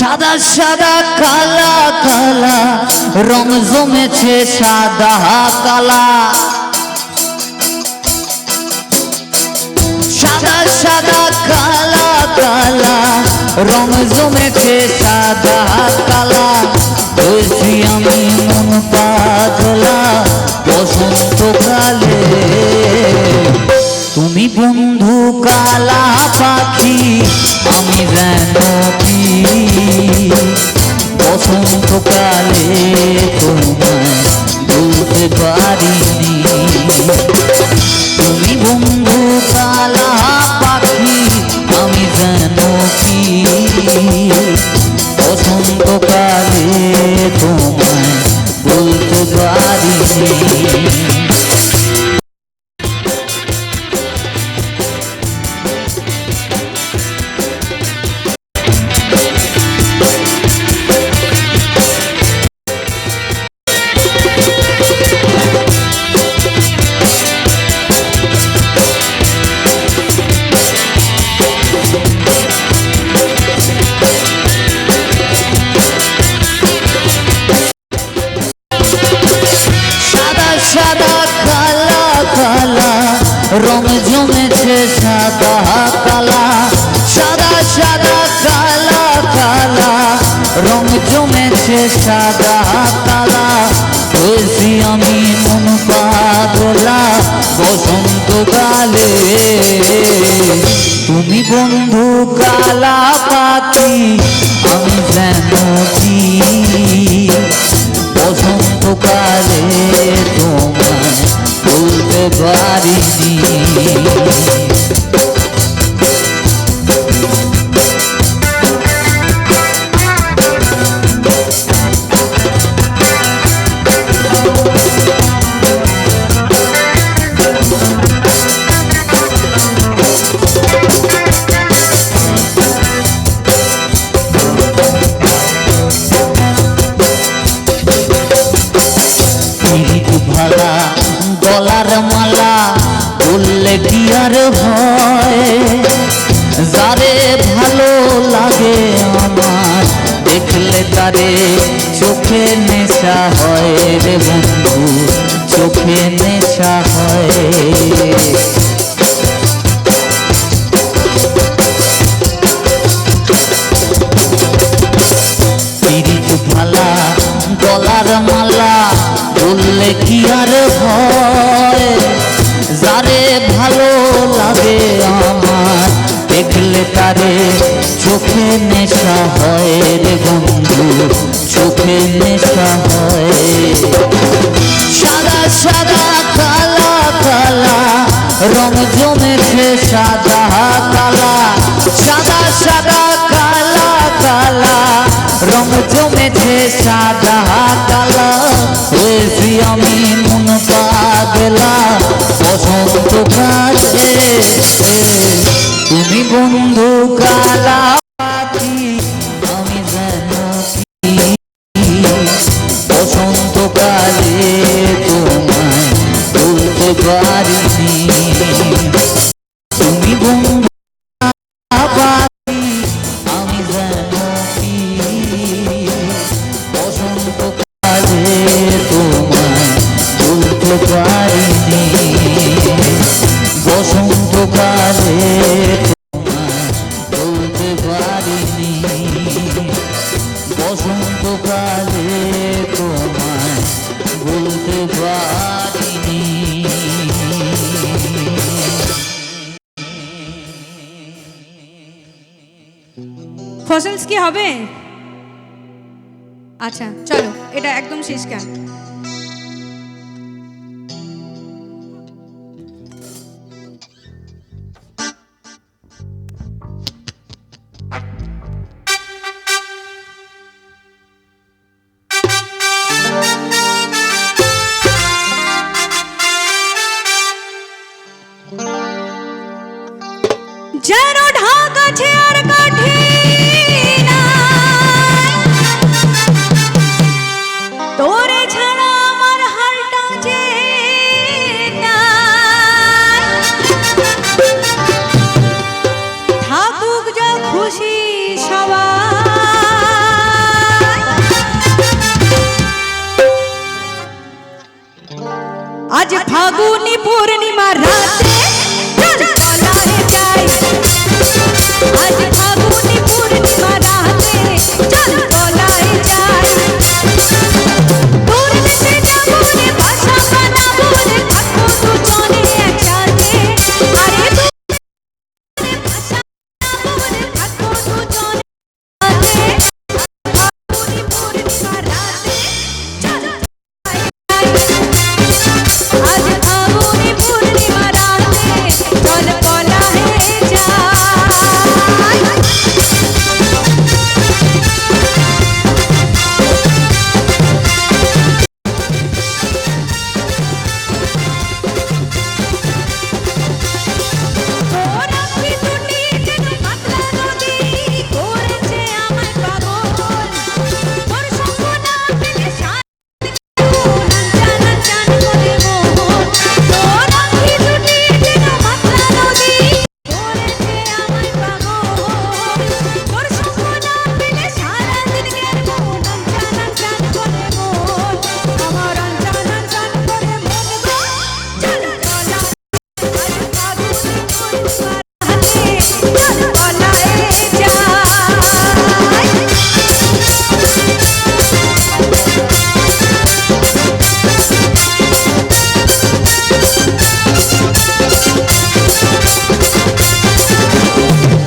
সাদা সাদা কালা কালা রং জমেছে সাদা কালা সাদা সাদা কালা কালা রং জমেছে সাদা কালা হয়েছি আমি মন পাগলা বসন্তকালে তুমি বন্ধু কালা পাখি আমি যেন কি বসন্তকালে তোমায় বলতে পারিনি তুমি বন্ধু কালা পাখি আমি যেন কি বসন্তকালে তোমায় বলতে পারিনি রং জমেছে সাদা কালা সাদা সাদা কালা কালা রং জমেছে সাদা কালা হয়েছি আমি মন পাগলা বসন্তকালে তুমি বন্ধু কালা পাখি আমি যেন কি বসন্তকালে তোমায় বলতে পারিনি ভালা গলার মালা বললে কি আর হয় যারে ভালো লাগে আমার দেখলে তারে চোখে নেশা হয় রে বন্ধু চোখে নেশা হয় ভালা গলার মালা বললে কি আর হয় যারে ভালো লাগে আমার দেখলে তারে চোখে নেশা হয় রে বন্ধু চোখে নেশা হয় সাদা সাদা কালা কালা রং জমেছে সাদা কালা সাদা সাদা কালা কালা রং জমেছে সাদা কালা হয়েছি আমি মন পাগলা বসন্তকালে তুমি বন্ধু কালা পাখি আমি যেন কি বসন্তকালে তোমায় বলতে পারিনি তুমি বন্ধু পাখি আমি যেন কি বসন্তকালে তোমায় বলতে পারিনি বসন্তকালে তোমায় বলতে পারিনি বসন্তকালে তোমায় বলতে পারিনি ফসলস কি হবে আচ্ছা চলো এটা একদম শেষ গান যেন ঢাকা চেয়ার কাঠি তোরে ছাড়া আমার হালটা যে থাকুক যা খুশি সবাই আজ ফাগুনি পূর্ণিমা রাতে চল পলায়ে যাই আজ ফাগুনি পূর্ণিমা রাতে চল পলায়ে যাই দূর দেশে যাবো রে বাসা বানাবো রে থাকবো দুজনে একসাথে আরে দূর দেশে বাসা বানাবো রে থাকবো দুজনে ফাগুনি পূর্ণিমা রাতে চল আজ ফাগুনি পূর্ণিমা রাতে চল পলায়ে যাই ওরা কি দুটি যেন পাতলা নদী করেছে আমায় পাগল তোর সঙ্গ না পেলে জানা জান করে মোহন ওরা কি দুটি যেন পাতলা নদী করেছে আমায় পাগল তোর সঙ্গ না পেলে সারা দিন গেল মন জানা জান করে মোহন আমার জানা জান করে মন গো চল চলা আজ ফাগুনি পূর্ণিমা রাতে চল পলায়ে যাই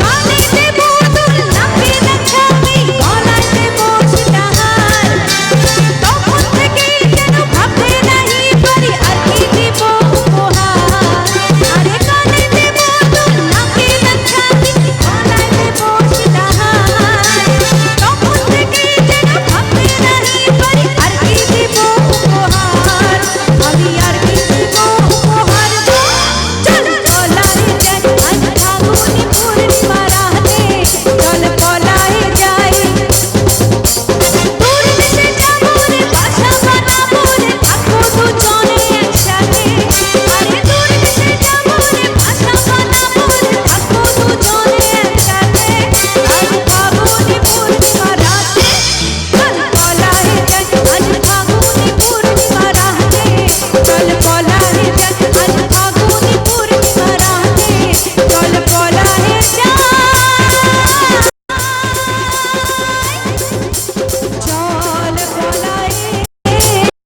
কানে দেব তোর নাকে নাচাবি গলায় দেব সীতাহার তখন থেকেই যেন ভাবতে নাহি পারি আর কি দিব উপহার আরে কানে দেব তোর নাকে নাচাবি গলায় দেব সীতাহার তখন থেকেই যেন ভাবতে নাহি পারি আর কি দিব উপহার আমি আর কি দিব উপহার গো চল পলায়ে যাই আজ ফাগুনি পূর্ণিমা রাতে চল পলায়ে যাই দূর দেশে যাবো রে বাসা বানাবো রে থাকবো দুজনে একসাথে আরে দূর দেশে যাবো রে বাসা বানাবো রে থাকবো দুজনে একসাথে আজ ফাগুনি পূর্ণিমা রাতে চল পলায়ে যাই আজ ফাগুনি পূর্ণিমা রাতে চল পলায়ে যাই আজ ফাগুনি পূর্ণিমা রাতে চল পলায়ে যাই চল পলায়ে যাই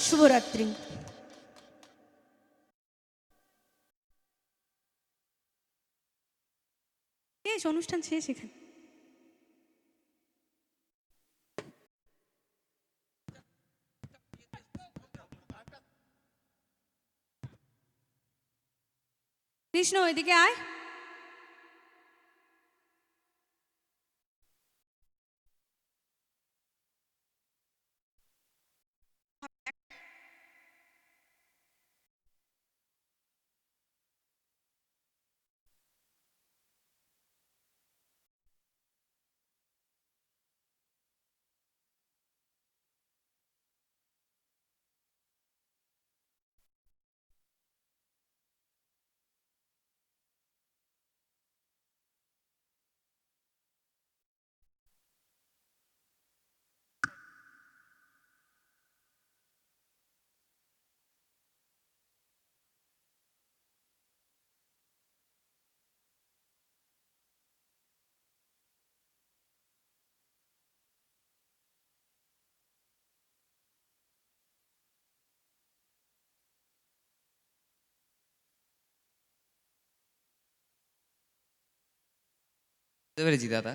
শুভরাত্রি শেষ অনুষ্ঠান শেষ এখানে কৃষ্ণ ওইদিকে আয় বুঝতে পেরেছি দাদা।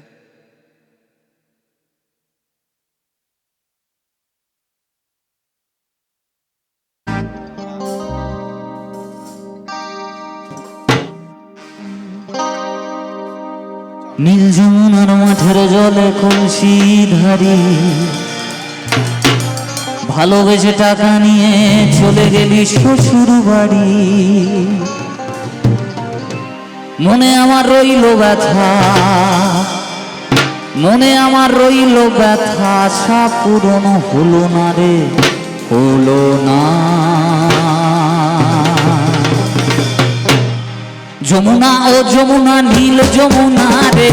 নীল যমুনার মাঠের জলে কলসি ধারি ভালোবেসে টাকা নিয়ে চলে গেলি শ্বশুর বাড়ি মনে আমার রইল ব্যথা মনে আমার রইল ব্যথা আশা পূরণ হলো না রে হলো না যমুনা ও যমুনা নীল যমুনা রে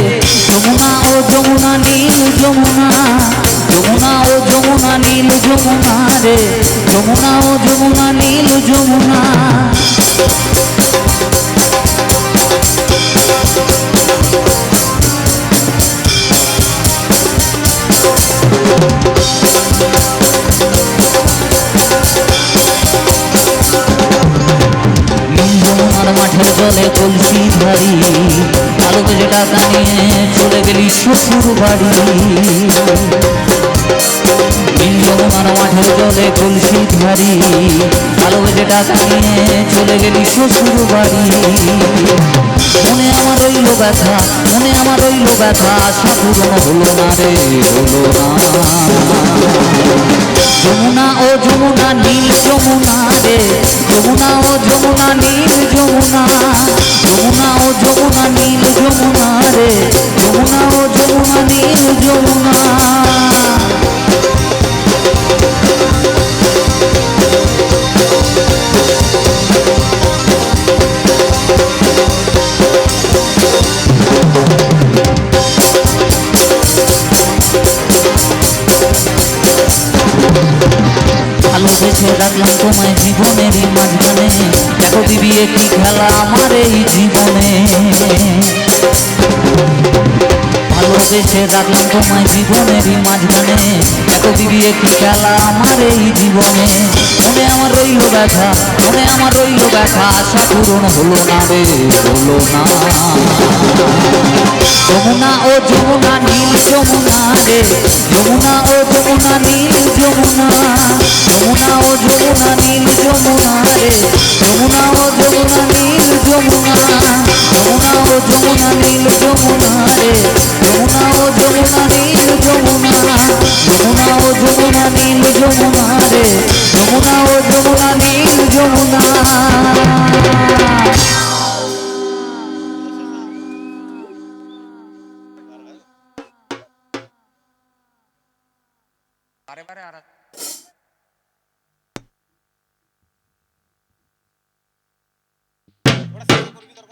যমুনা ও যমুনা নীল যমুনা যমুনা ও যমুনা নীল যমুনা রে, যমুনা ও যমুনা নীল যমুনা। যমুনার মাঠের জলে কলসি ধারি, আলোকে যেটা টানিয়ে চলে গেলি শ্বশুর বাড়ি। যমুনার মাঠের জলে কলসি ধারি, আলোকে যেটা টানিয়ে চলে গেলি শ্বশুর বাড়ি। মনে আমার রইল ব্যথা, মনে আমার রইল ব্যথা, আশা পূরণ হলো না রে, হলো না। যমুনা ও যমুনা নীল যমুনা রে, যমুনা ও যমুনা নীল যমুনা। যমুনা ও যমুনা নীল যমুনা রে, যমুনা ও যমুনা নীল যমুনা। ভালোবেসে রাখলাম তোমায় জীবনেরই মাঝখানে, দেখো দিবি একটি খেলা আমার এই জীবনে। ভালোবেসে রাখলাম তোমায় জীবনেরই মাঝখানে, দেখো দিবি একটি খেলা আমার এই জীবনে। মনে আমার রইল ব্যথা, মনে আমার রইল ব্যথা, আশা পূরণ হলো না রে, হলো না। যমুনা ও যমুনা নীল যমুনা রে, যমুনা ও যমুনা নীল যমুনা। যমুনা ও যমুনা নীল যমুনা রে, যমুনা ও যমুনা নীল যমুনা। যমুনা ও যমুনা নীল যমুনা রে, যমুনা ও যমুনা নীল যমুনা। যমুনা ও যমুনা নীল যমুনা রে, যমুনা ও যমুনা নীল যমুনা। বারে বারে আর ওটা করবি দরকার